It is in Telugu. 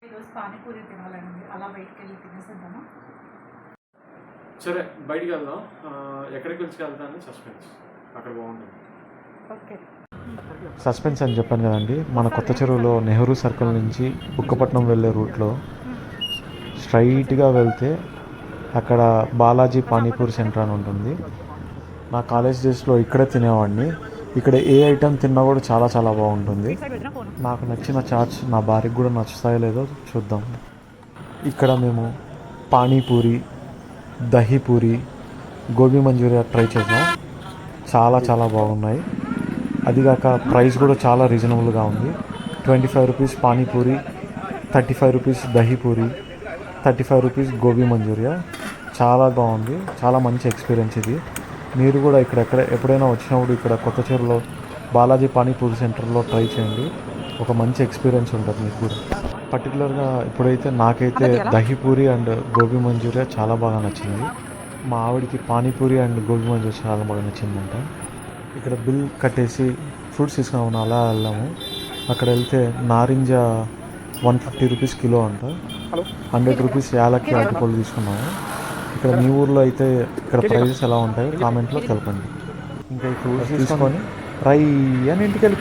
ఈరోజు పానీపూరి తినాలండి, అలా బయటికి వెళ్ళి తినేసేద్దామా? సరే బయటికి వెళ్దాం. ఎక్కడికి పిలిచి వెళ్తాను సస్పెన్స్, అక్కడ బాగుంటుంది. ఓకే. సస్పెన్స్ అని చెప్పాను కదండి. మన కొత్త చెరువులో నెహ్రూ సర్కిల్ నుంచి బుక్కపట్నం వెళ్ళే రూట్లో స్ట్రైట్గా వెళ్తే అక్కడ బాలాజీ పానీపూరి సెంటర్ అని ఉంటుంది. నా కాలేజ్ డేస్లో ఇక్కడే తినేవాడిని. ఇక్కడ ఏ ఐటెం తిన్నా కూడా చాలా చాలా బాగుంటుంది. నాకు నచ్చిన చాట్స్ నా భార్యకు కూడా నచ్చుతాయో లేదో చూద్దాం. ఇక్కడ మేము పానీపూరి, దహీపూరి, గోబీ మంచూరియా ట్రై చేసాం. చాలా చాలా బాగున్నాయి. అదిగాక ప్రైస్ కూడా చాలా రీజనబుల్గా ఉంది. 25 rupees panipuri, 35 rupees dahipuri, 35 rupees gobi Manchuria. చాలా బాగుంది. చాలా మంచి ఎక్స్పీరియన్స్ ఇది. మీరు కూడా ఎప్పుడైనా వచ్చినప్పుడు ఇక్కడ కొత్త చెరువులో బాలాజీ పానీపూరి సెంటర్లో ట్రై చేయండి. ఒక మంచి ఎక్స్పీరియన్స్ ఉంటుంది మీకు కూడా. పర్టికులర్గా ఇప్పుడైతే నాకైతే దహీపూరి అండ్ గోబీ మంచూరియా చాలా బాగా నచ్చింది. మా ఆవిడకి పానీపూరి అండ్ గోబీ మంచూరియా చాలా బాగా నచ్చిందంట. ఇక్కడ బిల్ కట్టేసి ఫ్రూట్స్ తీసుకున్నాము, అలా వెళ్ళాము. అక్కడ వెళ్తే నారింజ 150 రూపీస్ కిలో అంట. 100 రూపీస్ యాలక్కి అరటిపళ్ళు తీసుకున్నాము. ఇక్కడ మీ ఊర్లో అయితే ఇక్కడ ప్రైజెస్ ఎలా ఉంటాయో కామెంట్లో తెలపండి. ఇంకా ఈ ఫ్రూట్స్ తీసుకొని రై అని ఇంటికి వెళ్ళి